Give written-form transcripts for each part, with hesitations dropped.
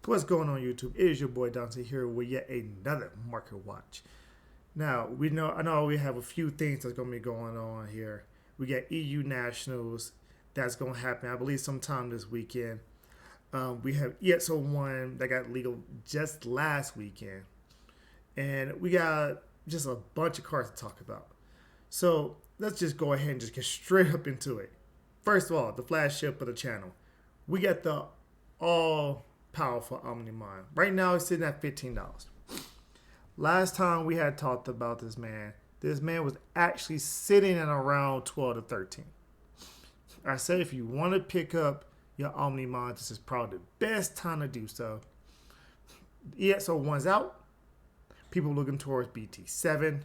What's going on YouTube? It is your boy Dante here with yet another market watch. Now I know we have a few things that's gonna be going on here. We got EU nationals that's gonna happen, I believe, sometime this weekend. We have EXO1 that got legal just last weekend, and we got just a bunch of cards to talk about. So let's just go ahead and just get straight up into it. First of all, the flagship of the channel. We got the all powerful Omnimon. Right now it's sitting at $15. Last time we had talked about this man was actually sitting at around 12 to 13. I say if you want to pick up your Omnimon, this is probably the best time to do so. EXO1's out. People looking towards BT7.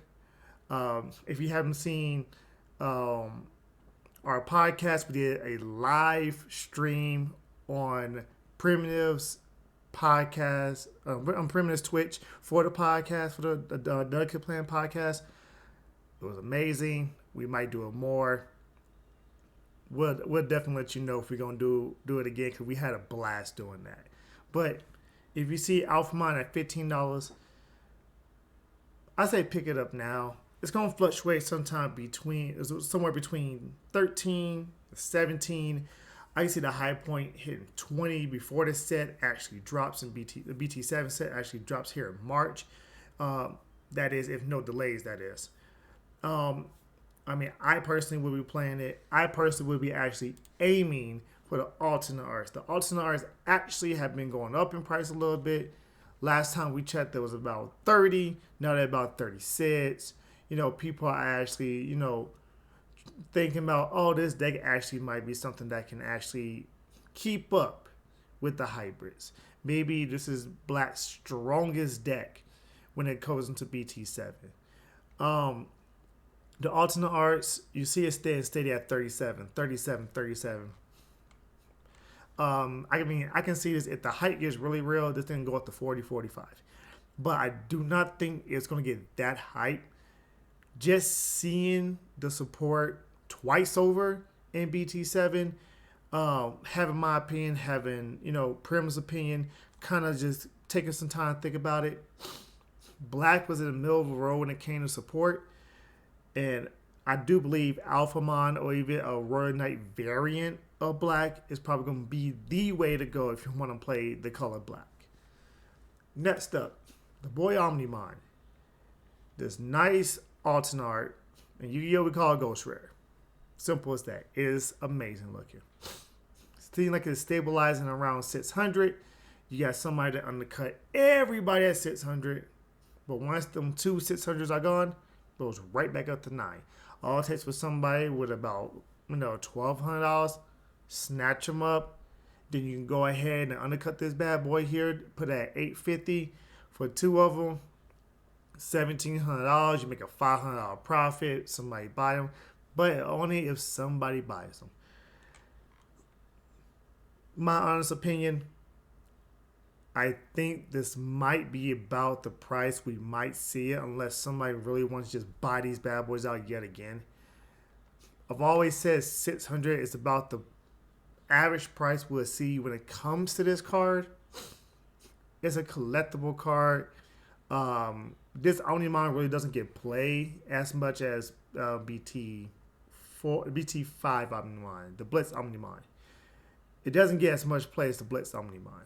If you haven't seen our podcast, we did a live stream on Primitive's podcast, on Primitive's Twitch for the podcast, for the Delicate Plan podcast. It was amazing. We might do it more. We'll definitely let you know if we're gonna do it again because we had a blast doing that. But if you see Alphamon at $15, I say pick it up now. It's gonna fluctuate somewhere between 13, 17. I can see the high point hitting 20 before the set actually drops in BT. The BT7 set actually drops here in March. That is, if no delays, that is. I personally will be playing it. I personally will be actually aiming for the alternate arts. The alternate arts actually have been going up in price a little bit. Last time we checked, there was about 30. Now they're about 36. People are actually, thinking about, oh, this deck actually might be something that can actually keep up with the hybrids. Maybe this is Black's strongest deck when it goes into BT7. The alternate arts, you see it staying steady at 37. I can see this if the hype gets really real, this thing go up to 40, 45. But I do not think it's going to get that hype. Just seeing the support twice over in BT7, having my opinion, having, Prim's opinion, kind of just taking some time to think about it. Black was in the middle of the road when it came to support. And I do believe Alphamon or even a Royal Knight variant of Black is probably going to be the way to go if you want to play the color Black. Next up, the boy Omnimon. This nice alternate art, and Yu-Gi-Oh! We call it Ghost Rare. Simple as that. It is amazing looking. Seems like it's stabilizing around 600. You got somebody that undercut everybody at 600. But once them two 600s are gone, goes right back up to 9. All it takes for somebody with about $1,200, snatch them up. Then you can go ahead and undercut this bad boy here, put it at $850 for two of them. $1,700. You make a $500 profit. Somebody buy them, but only if somebody buys them. My honest opinion, I think this might be about the price we might see it unless somebody really wants to just buy these bad boys out yet again. I've always said 600 is about the average price we'll see when it comes to this card. It's a collectible card. This Omnimon really doesn't get play as much as BT5 Omnimon, the Blitz Omnimon. It doesn't get as much play as the Blitz Omnimon.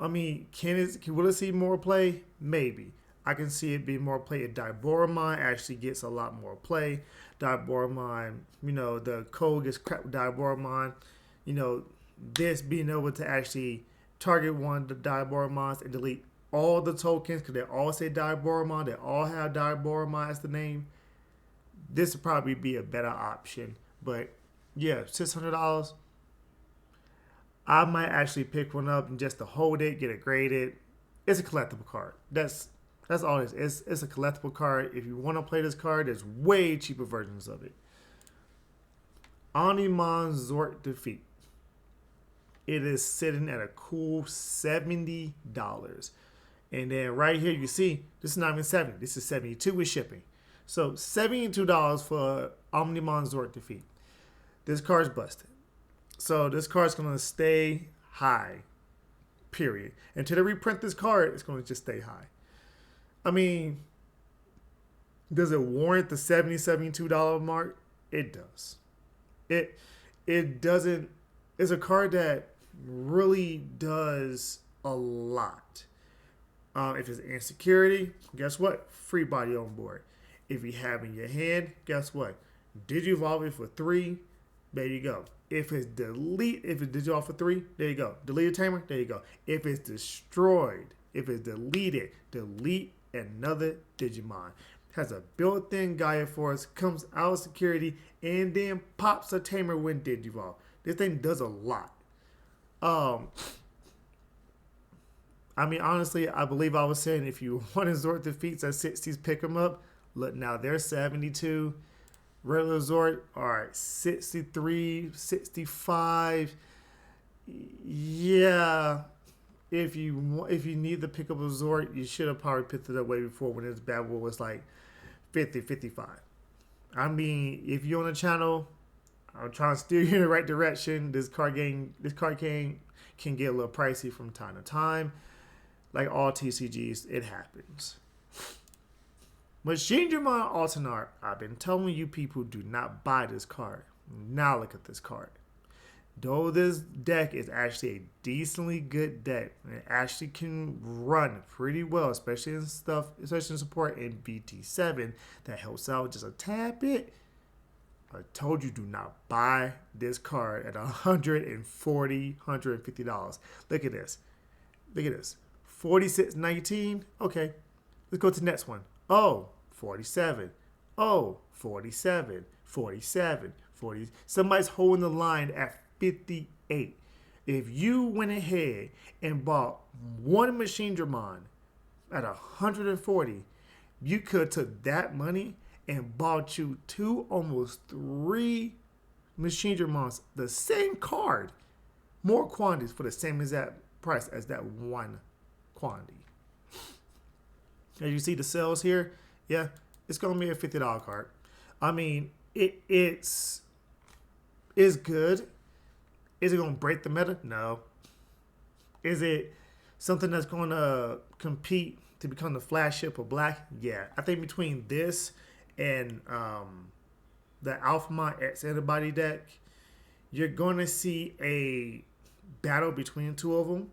Will it see more play? Maybe. I can see it being more play if Diboramon actually gets a lot more play. Diboramon, the code gets cracked with Diboramon. This being able to actually target one of the Diboramons and delete all the tokens because they all say Diboramon. They all have Diboramon as the name. This would probably be a better option. But yeah, $600. I might actually pick one up and just to hold it, get it graded. It's a collectible card. That's all it is. It's a collectible card. If you want to play this card, there's way cheaper versions of it. Omnimon Zord Defeat. It is sitting at a cool $70. And then right here, you see, this is not even 70. This is 72 with shipping. So $72 for Omnimon Zord Defeat. This card's busted. So this card's going to stay high. Period. Until they reprint this card, it's going to just stay high. I mean, does it warrant the $72 mark? It does. It doesn't. It's a card that really does a lot. If it's insecurity, guess what? Free body on board. If you have in your hand, guess what? Digivolve it for 3. There you go. If it's digivolve for 3, there you go. Delete a tamer, there you go. If it's destroyed, if it's deleted, delete another Digimon. Has a built-in Gaia Force, comes out of security, and then pops a tamer when digivolve. This thing does a lot. I mean, honestly, I believe I was saying if you want to Zord defeats at 60s, pick them up. Look, now they're 72. Regular Zord, all right, 63, 65. Yeah, if you need to pick up a Zord, you should have probably picked it up way before when this bad boy was like 50, 55. I mean, if you're on the channel, I'm trying to steer you in the right direction. This card game can get a little pricey from time to time. Like all TCGs, it happens. Machinedramon Altanar, I've been telling you people do not buy this card. Now look at this card. Though this deck is actually a decently good deck, and it actually can run pretty well, especially in support in BT7 that helps out just a tad bit. I told you do not buy this card at $140, $150. Look at this. Look at this. 46.19. Okay, let's go to the next one. Oh, 47. Oh, 47. 47. 40. Somebody's holding the line at 58. If you went ahead and bought one Machinedramon at 140, you could have took that money and bought you 2, almost 3 Machinedramons, the same card, more quantities for the same exact price as that one quantity. As you see the sales here, yeah, it's going to be a $50 card. I mean, it's good. Is it going to break the meta? No. Is it something that's going to compete to become the flagship of Black? Yeah. I think between this and the Alphamon X Antibody deck, you're going to see a battle between the two of them.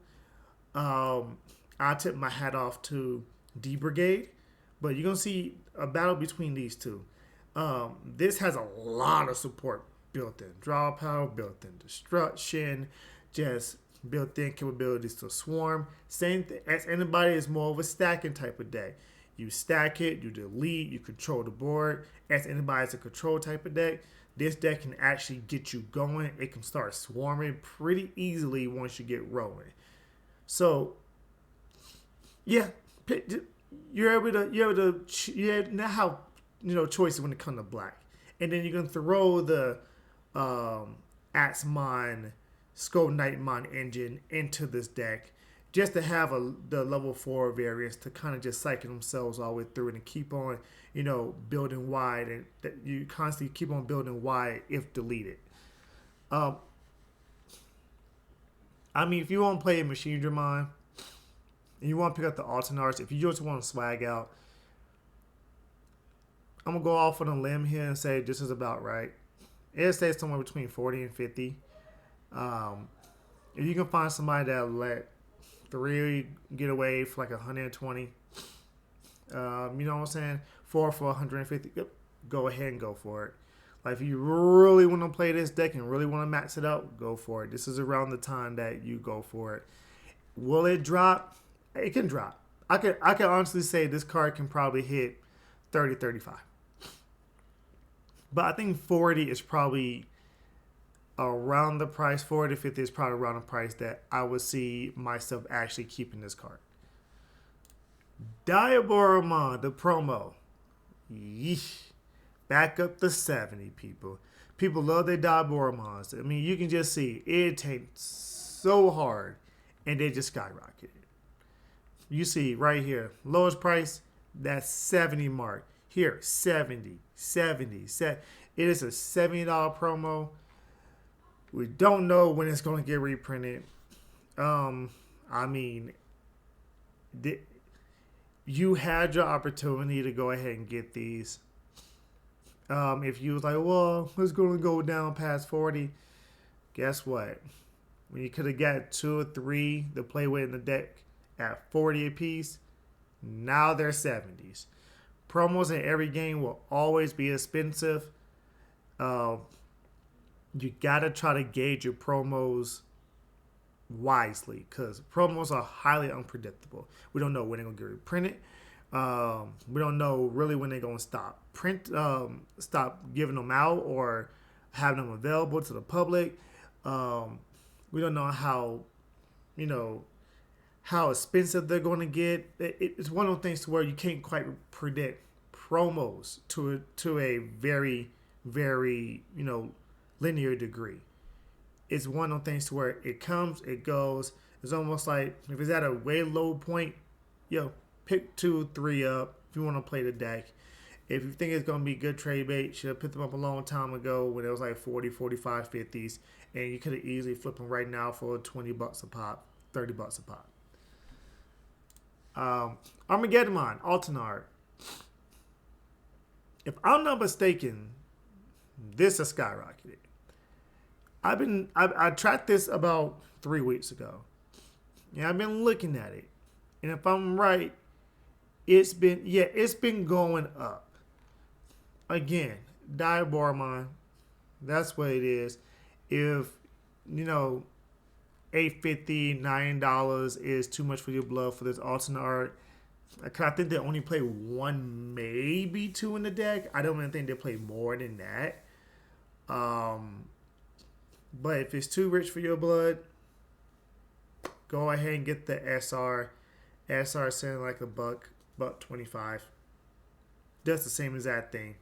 I tip my hat off to D Brigade, but you're going to see a battle between these two. This has a lot of support built in. Draw power, built in destruction, just built-in capabilities to swarm. Same thing as Antibody is more of a stacking type of deck. You stack it, you delete, you control the board. As Antibody is a control type of deck, this deck can actually get you going. It can start swarming pretty easily once you get rolling. So, yeah, you now have choices when it comes to Black, and then you can throw the Axmon Skull Knightmon engine into this deck just to have the level 4 variants to kind of just cycle themselves all the way through and keep on, building wide, and that you constantly keep on building wide if deleted. I mean, if you want to play a Machinedramon and you want to pick up the Altanars, if you just want to swag out, I'm going to go off on a limb here and say this is about right. It stays somewhere between 40 and 50. If you can find somebody that'll let 3 get away for like 120, you know what I'm saying? 4 for 150, go ahead and go for it. Like if you really want to play this deck and really want to max it out, go for it. This is around the time that you go for it. Will it drop? It can drop. I can honestly say this card can probably hit 30, 35. But I think 40 is probably around the price. 40 to 50 is probably around the price that I would see myself actually keeping this card. Diaboromon, the promo. Yeesh. Back up to 70, people. People love their Diaboromons. I mean, you can just see it takes so hard and they just skyrocketed. You see right here, lowest price, that's 70 mark. Here, 70. It is a $70 promo. We don't know when it's going to get reprinted. Um, I mean, you had your opportunity to go ahead and get these. If you was like, well, it's going to go down past 40, guess what? When you could have got two or three to play with in the deck at 40 apiece, now they're 70s. Promos in every game will always be expensive. Uh, you gotta try to gauge your promos wisely because promos are highly unpredictable. We don't know when they're gonna get reprinted. We don't know really when they're gonna stop giving them out or having them available to the public. We don't know you know how expensive they're going to get. It's one of those things to where you can't quite predict promos to a very linear degree. It's one of those things to where it comes, it goes. It's almost like if it's at a way low point, pick 2, 3 up if you want to play the deck. If you think it's going to be good trade bait, should have picked them up a long time ago when it was like 40, 45, 50s, and you could have easily flipped them right now for $20 a pop, $30 a pop. Armageddon Altanar. If I'm not mistaken, this has skyrocketed. I tracked this about 3 weeks ago. Yeah, I've been looking at it. And if I'm right, it's been going up. Again, Diaboromon, that's what it is. If $8.50, $9 is too much for your blood for this alternate art. I think they only play one, maybe two in the deck. I don't even think they play more than that. But if it's too rich for your blood, go ahead and get the SR. SR selling like $1.25. Just the same exact thing.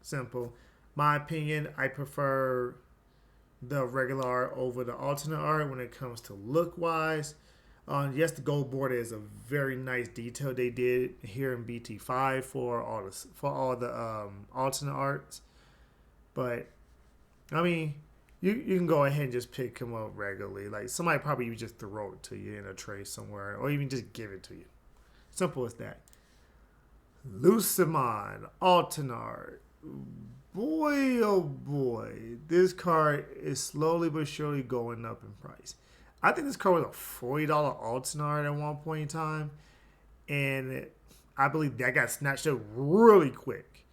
Simple. My opinion, I prefer the regular art over the alternate art when it comes to look wise. Yes, the gold border is a very nice detail they did here in BT5 for all the alternate arts. But I mean, you can go ahead and just pick them up regularly. Like somebody probably just throw it to you in a tray somewhere, or even just give it to you. Simple as that. Lucimon Altanar. Boy, oh boy, this card is slowly but surely going up in price. I think this card was a $40 Altanar at one point in time, and I believe that got snatched up really quick.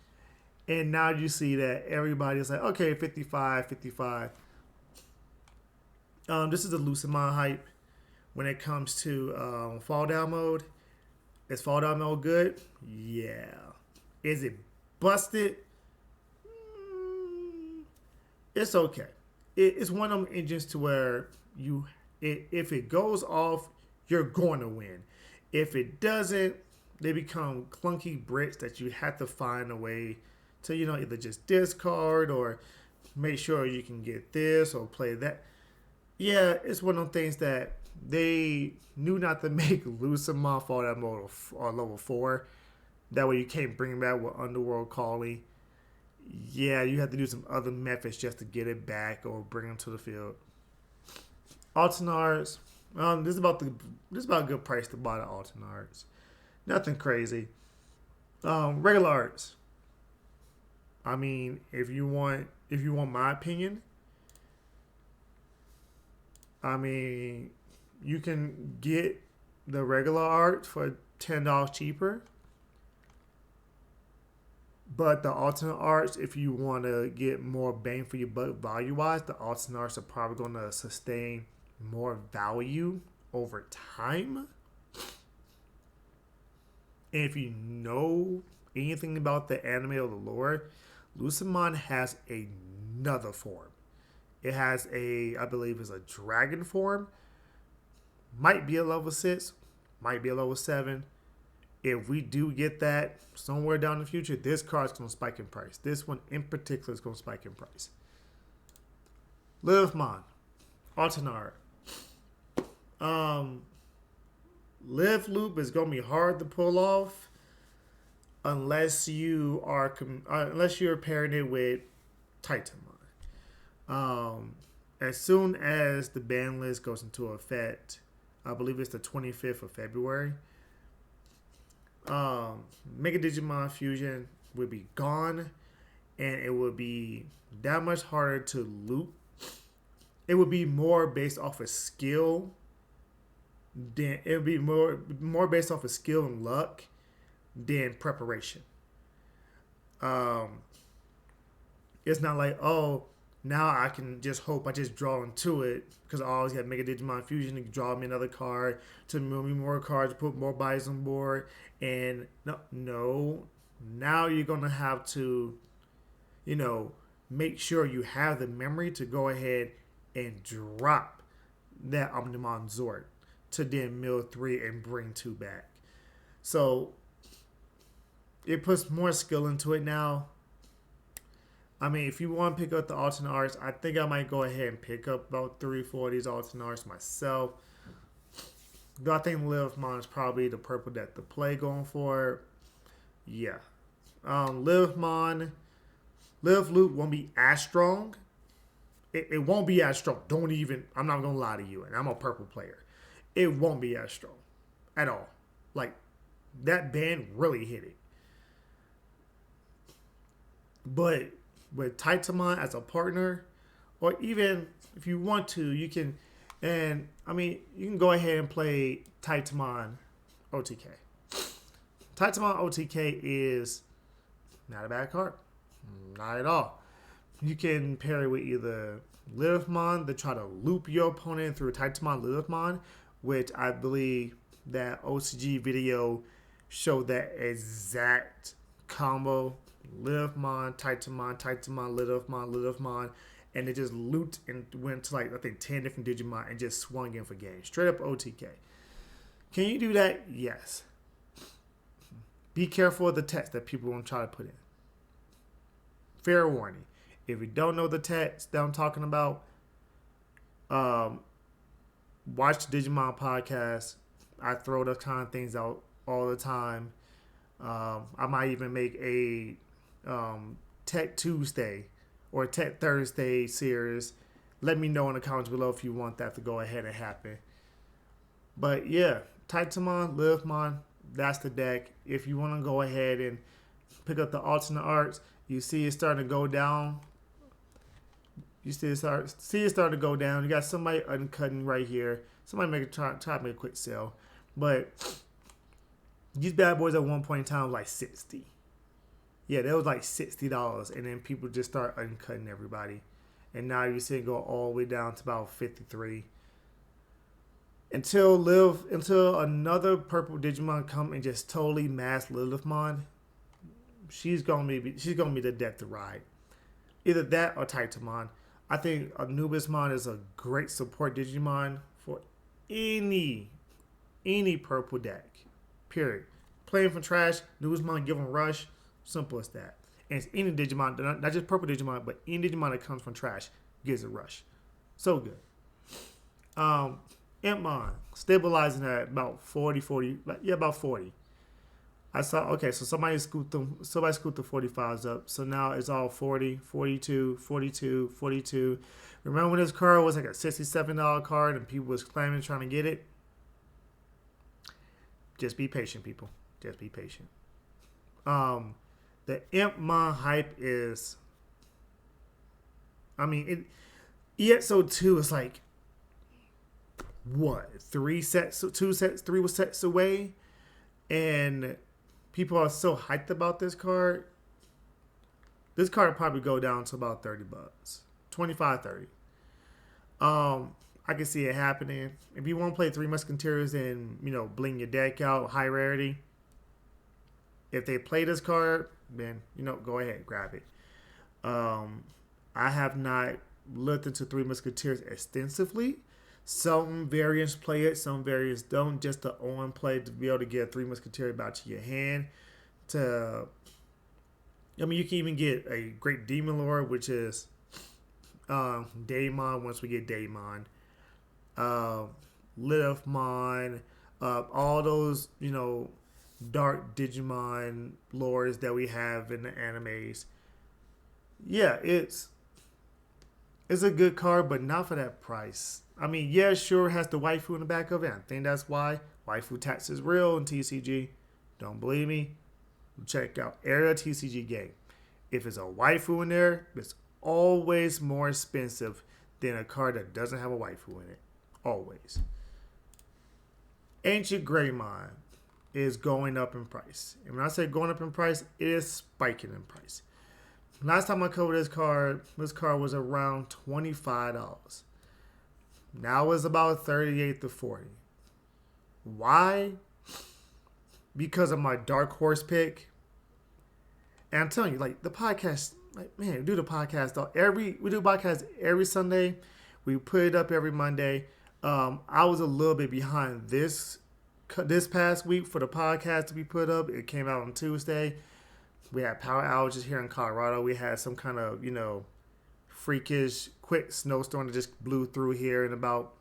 And now you see that everybody's like, okay, 55. This is the Lucimon hype when it comes to fall down mode. Is fall down mode good? Yeah. Is it busted? It's okay. It's one of them engines to where if it goes off, you're going to win. If it doesn't, they become clunky bricks that you have to find a way to, either just discard or make sure you can get this or play that. Yeah, it's one of those things that they knew not to make Lucimon fall that mode or level 4. That way you can't bring it back with Underworld Calling. Yeah, you have to do some other methods just to get it back or bring them to the field. Altanars, this is about a good price to buy the Altanars. Nothing crazy. Regular arts. I mean, if you want my opinion, I mean, you can get the regular art for $10 cheaper. But the alternate arts, if you want to get more bang for your buck value-wise, the alternate arts are probably going to sustain more value over time. And if you know anything about the anime or the lore, Lucimon has another form. It has I believe is a dragon form. Might be a level 6, might be a level 7. If we do get that somewhere down the future, this card's going to spike in price. This one in particular is going to spike in price. Livmon, Altanar. Live Loop is going to be hard to pull off unless you're pairing it with Titanmon. as soon as the ban list goes into effect, I believe it's the 25th of February. Mega Digimon Fusion will be gone, and it will be that much harder to loot. It would be more based off of skill. Then it would be more based off of skill and luck than preparation. Um, it's not like, oh, now I can just hope I just draw into it because I always have Mega Digimon Fusion to draw me another card, to move me more cards, put more buys on board. And no, now you're going to have to, you know, make sure you have the memory to go ahead and drop that Omnimon Zord to then mill 3 and bring 2 back. So it puts more skill into it now. I mean, if you want to pick up the alternate arts, I think I might go ahead and pick up about 3-4 of these alternate arts myself. Though I think Lilithmon is probably the purple deck to play going forward. Yeah. Lilithmon, Lilithloop won't be as strong. It won't be as strong. I'm not going to lie to you, and I'm a purple player. It won't be as strong at all. Like, that ban really hit it. But with Titamon as a partner, or even if you want to, you can, and I mean, you can go ahead and play Titamon OTK. Titamon OTK is not a bad card. Not at all. You can pair it with either Lilithmon to try to loop your opponent through Titamon Lilithmon, which I believe that OCG video showed that exact combo. Lilithmon, Titamon, Lilithmon, and it just looped and went to like, I think, 10 different Digimon and just swung in for games. Straight up OTK. Can you do that? Yes. Be careful of the text that people want to try to put in. Fair warning. If you don't know the text that I'm talking about, watch the Digimon podcast. I throw those kind of things out all the time. I might even make a Tech Tuesday or Tech Thursday series. Let me know in the comments below if you want that to go ahead and happen. But yeah, Titamon, Lilithmon, that's the deck. If you want to go ahead and pick up the alternate arts, you see it starting to go down. You see it starting to go down. You got somebody uncutting right here. Somebody try to make a quick sale. But these bad boys at one point in time was like 60. Yeah, that was like $60, and then people just start uncutting everybody, and now you see it go all the way down to about 53. Until another purple Digimon come and just totally mass Lilithmon, she's gonna be the death to ride. Either that or Titamon. I think Anubismon is a great support Digimon for any purple deck. Period. Playing from trash, Anubismon give them rush. Simple as that. And it's any Digimon, not just purple Digimon, but any Digimon that comes from trash gives a rush. So good. Impmon, stabilizing at about 40. Yeah, about 40. I saw, okay, so somebody scooped the 45s up. So now it's all 40, 42, 42, 42. Remember when this card was like a $67 card and people was claiming trying to get it? Just be patient, people. Just be patient. The Impmon hype is, I mean, EXO2 is like, what, 3 sets away? And people are so hyped about this card. This card will probably go down to about $30. 25, 30. I can see it happening. If you want to play 3 Musketeers and, bling your deck out, high rarity, if they play this card, then, go ahead, grab it. I have not looked into 3 Musketeers extensively. Some variants play it, some variants don't. Just to own play to be able to get 3 Musketeers back to your hand. You can even get a Great Demon Lord, which is Daemon once we get Daemon. Lilithmon, all those, dark Digimon lores that we have in the animes. Yeah, it's It's a good card, but not for that price. I mean, yeah, sure, it has the waifu in the back of it. I think that's why waifu tax is real in TCG. Don't believe me? Check out Area TCG game. If it's a waifu in there, it's always more expensive than a card that doesn't have a waifu in it. Always. Ancient Greymon is going up in price. And when I say going up in price, it is spiking in price. Last time I covered this card was around $25. Now it's about 38 to 40. Why? Because of my dark horse pick. And I'm telling you, like the podcast, like man, we do the podcast though. We do podcasts every Sunday. We put it up every Monday. I was a little bit behind this past week for the podcast to be put up. It came out on Tuesday. We had power outages here in Colorado. We had some kind of, freakish quick snowstorm that just blew through here in about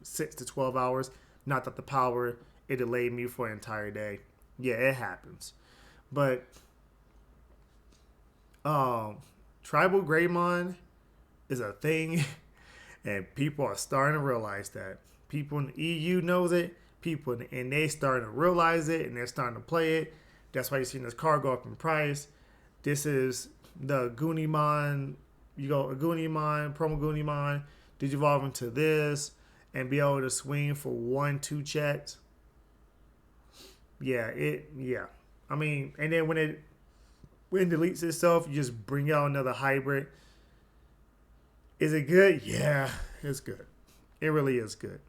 6 to 12 hours. Not that the power, it delayed me for an entire day. Yeah, it happens. But Tribal Greymon is a thing, and people are starting to realize that. People in the EU knows it. People and they starting to realize it, and they're starting to play it. That's why you're seeing this card go up in price. This is the Goonimon. You go a Goonimon, promo Goonimon, digivolve into this, and be able to swing for 1-2 checks. Yeah. I mean, and then when it deletes itself, you just bring out another hybrid. Is it good? Yeah, it's good. It really is good.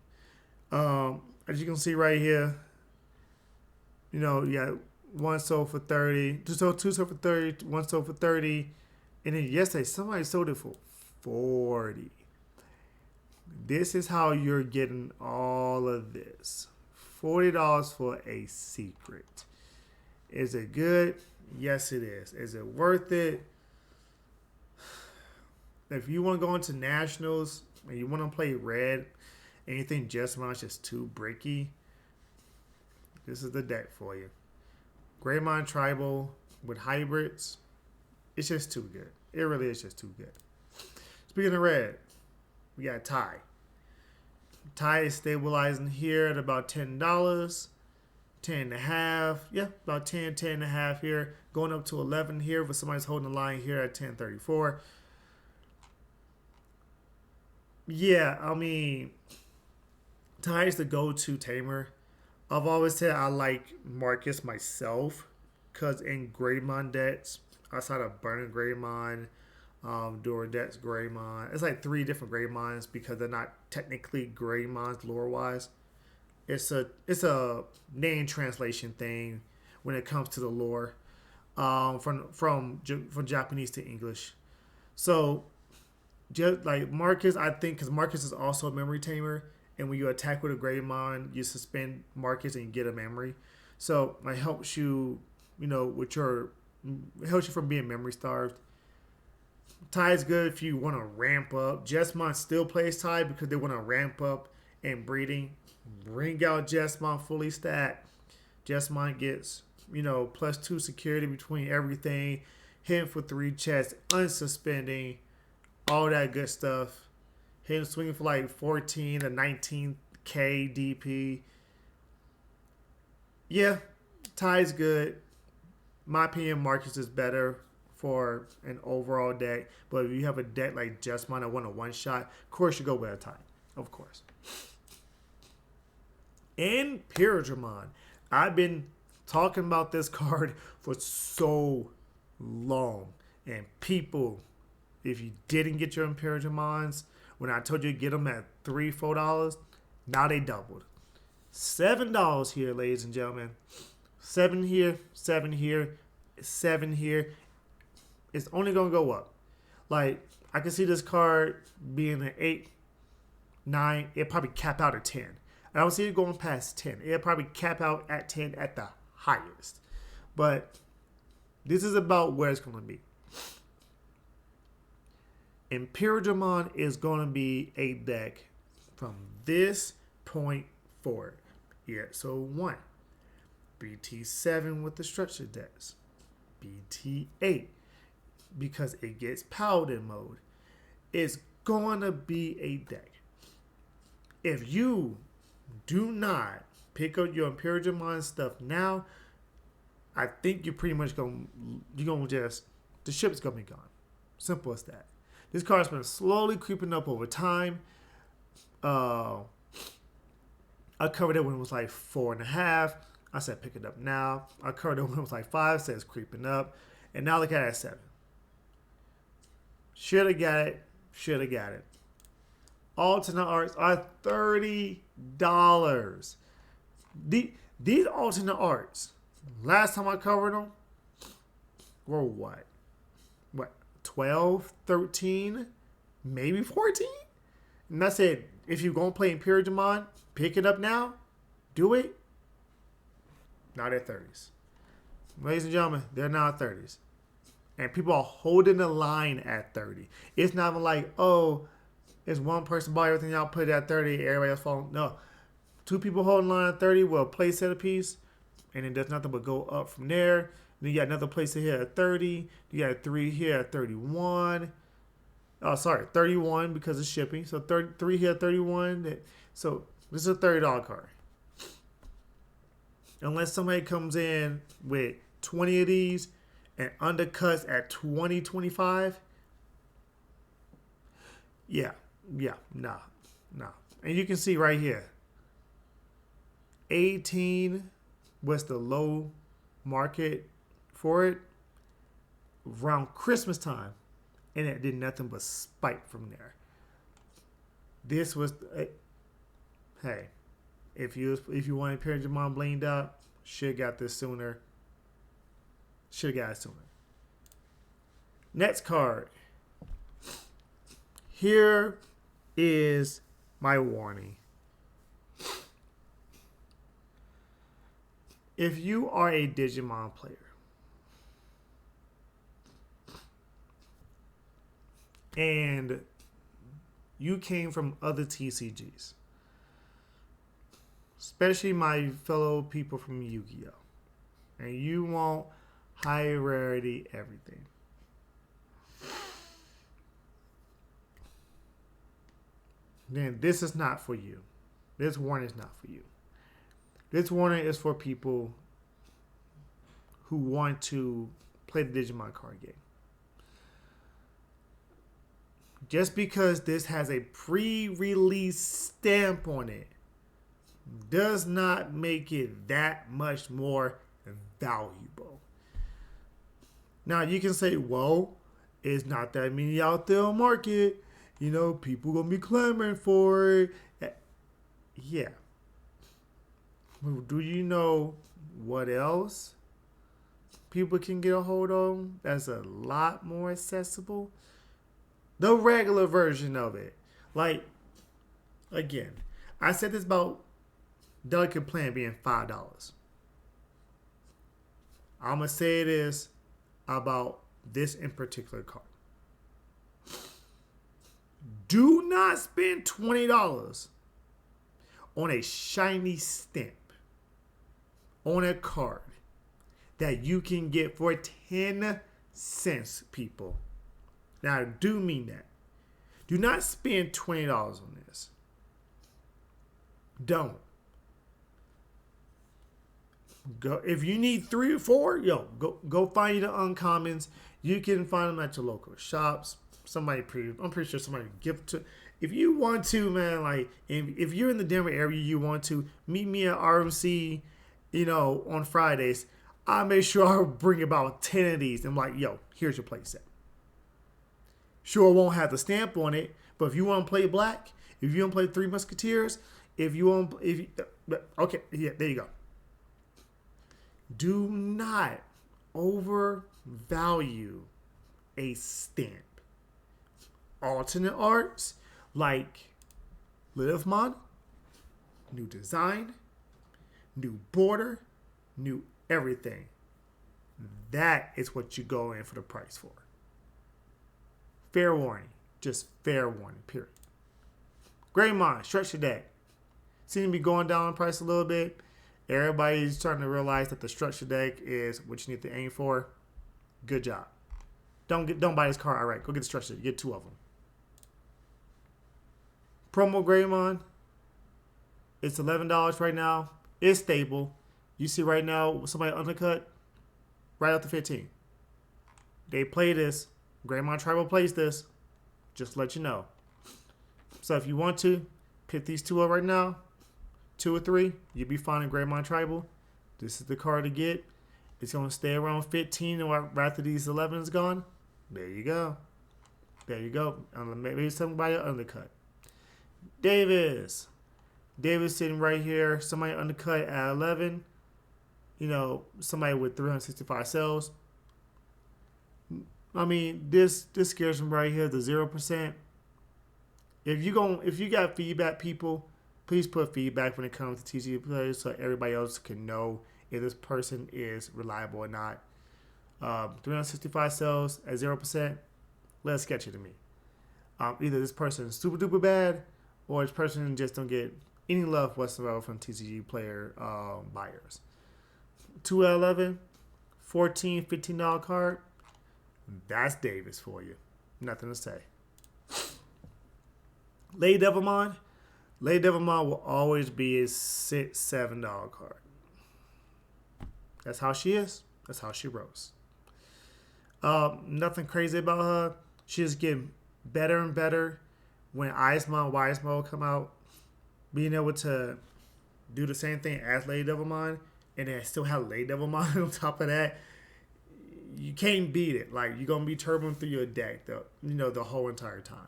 As you can see right here, you got one sold for 30, two sold for 30, one sold for 30, and then yesterday somebody sold it for 40. This is how you're getting all of this. $40 for a secret. Is it good? Yes, it is. Is it worth it? If you want to go into nationals and you want to play red, anything Jessamine just too bricky, this is the deck for you. Greymon Tribal with hybrids, it's just too good. It really is just too good. Speaking of red, we got Ty. Ty is stabilizing here at about $10. 10 and a half. Yeah, about 10 and a half here. Going up to 11 here, but somebody's holding the line here at 10.34. Yeah, I mean, Ty is the go-to tamer. I've always said I like Marcus myself because in Greymon decks, outside of Burning Greymon, Duradex Greymon, it's like 3 different Greymons because they're not technically Greymons lore-wise. It's a name translation thing when it comes to the lore, from Japanese to English. So, just like Marcus, I think because Marcus is also a memory tamer, and when you attack with a Greymon, you suspend Marcus and you get a memory. So it helps you, it helps you from being memory starved. Ty is good if you want to ramp up. Jessamine still plays Ty because they want to ramp up and breeding. Bring out Jessamine fully stacked. Jessamine gets, +2 security between everything. Hitting for 3 chests, unsuspending, all that good stuff. Him swinging for like 14 to 19k DP. Yeah, Ty's good. My opinion, Marcus is better for an overall deck. But if you have a deck like Jessamine that want a one-shot, of course you go with a Ty. Of course. And Pyrodramon. I've been talking about this card for so long. And people, if you didn't get your Pyrodramons, when I told you to get them at $3-4, now they doubled. $7 here, ladies and gentlemen. 7 here, 7 here, 7 here. It's only going to go up. Like, I can see this card being an 8, 9. It'll probably cap out at 10. I don't see it going past 10. It'll probably cap out at 10 at the highest. But this is about where it's going to be. Pyrodramon is going to be a deck from this point forward. Yeah, so 1. BT7 with the structured decks. BT8 because it gets Paladin mode. It's going to be a day. If you do not pick up your Imperial Digimon stuff now, I think you're pretty much you're gonna just, the ship's gonna be gone. Simple as that. This card's been slowly creeping up over time. I covered it when it was like 4.5. I said pick it up now. I covered it when it was like 5. Said it's creeping up, and now look at it at 7. Should have got it. Should have got it. Alternate arts are $30. These alternate arts, last time I covered them, were what? 12, 13, maybe 14? And that's it. If you're going to play Imperial Digimon, pick it up now. Do it. Not at 30s. Ladies and gentlemen, they're now at 30s. And people are holding the line at 30. It's not even like, oh, it's one person buy everything, y'all put it at 30, everybody else falling. No. 2 people holding line at 30 will play set a piece, and it does nothing but go up from there. Then you got another place here at 30. You got 3 here at 31. Oh, sorry, 31 because of shipping. So 3 here at 31. So this is a $30 card. Unless somebody comes in with 20 of these and undercuts at 20, 25. Yeah, nah. And you can see right here, 18 was the low market for it around Christmas time, and it did nothing but spike from there. This was, hey, if you wanted Imperial Digimon blinged out, should have got this sooner. Should have got it sooner. Next card. Here is my warning. If you are a Digimon player and you came from other TCGs, especially my fellow people from Yu-Gi-Oh, and you want high rarity everything, then this is not for you. This warning is not for you. This warning is for people who want to play the Digimon card game. Just because this has a pre-release stamp on it does not make it that much more valuable. Now you can say, well, it's not that many out there on market. You know, people gonna be clamoring for it. Yeah. Do you know what else people can get a hold of that's a lot more accessible? The regular version of it. Like, again, I said this about Delicate Plan being $5. I'm going to say this about this in particular card. Do not spend $20 on a shiny stamp on a card that you can get for 10 cents, people. Now, I do mean that. Do not spend $20 on this. Don't. Go if you need 3 or 4, go find you the uncommons. You can find them at your local shops. I'm pretty sure somebody give to. If you want to, man, like if you're in the Denver area, you want to meet me at RMC, on Fridays. I'll make sure I'll bring about 10 of these. And I'm like, here's your play set. Sure, it won't have the stamp on it, but if you want to play black, if you want to play Three Musketeers, okay, yeah, there you go. Do not overvalue a stamp. Alternate arts like Lilithmon, new design, new border, new everything. That is what you go in for the price for. Fair warning. Just fair warning, period. Greymon, stretch your deck. Seem to be going down in price a little bit. Everybody's starting to realize that the structure deck is what you need to aim for. Good job. Don't buy this card outright. Go get the structure deck. Get 2 of them. Promo Greymon, it's $11 right now. It's stable. You see right now, somebody undercut right out the 15. They play this. Greymon Tribal plays this. Just to let you know. So if you want to, pick these two up right now. 2 or 3, you'll be finding Greymon Tribal. This is the card to get. It's going to stay around 15 after these 11's gone. There you go. There you go. Maybe somebody undercut. Davis sitting right here. Somebody undercut at 11. You know, somebody with 365 cells. I mean, this scares them right here, the 0%. If you got feedback, people, please put feedback when it comes to TCG players so everybody else can know if this person is reliable or not. 365 cells at 0%, less sketchy to me. Either this person is super duper bad, or this person just don't get any love whatsoever from TCG player buyers. 2 at 11, $14, $15 card. That's Davis for you. Nothing to say. Lady Devilmon. Lady Devilmon will always be a $6, $7 card. That's how she is. That's how she rolls. Nothing crazy about her. She's getting better and better when Icemon, Wisemo come out. Being able to do the same thing as Lady Devilmon and then still have Lady Devilmon on top of that. You can't beat it. Like, you're going to be turboing through your deck the whole entire time.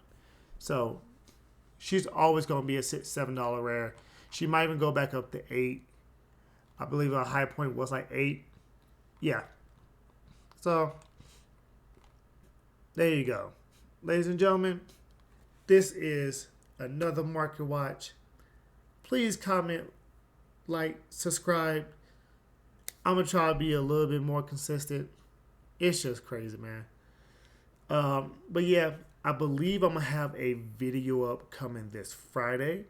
So she's always going to be a $6, $7 rare. She might even go back up to 8. I believe her high point was like 8. Yeah. So there you go. Ladies and gentlemen, this is another Market Watch. Please comment, like, subscribe. I'm going to try to be a little bit more consistent. It's just crazy, man. But yeah, I believe I'm going to have a video up coming this Friday.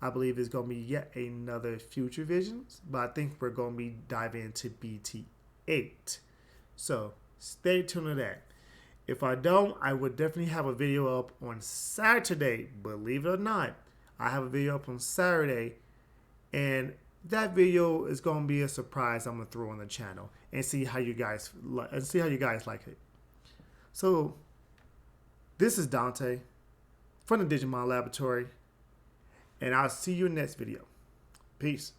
I believe it's going to be yet another Future Visions. But I think we're going to be diving into BT8. So stay tuned to that. If I don't, I would definitely have a video up on Saturday. Believe it or not, I have a video up on Saturday. And that video is going to be a surprise I'm going to throw on the channel and see how you guys like it. So this is Dante from the Digimon Laboratory, and I'll see you in the next video. Peace.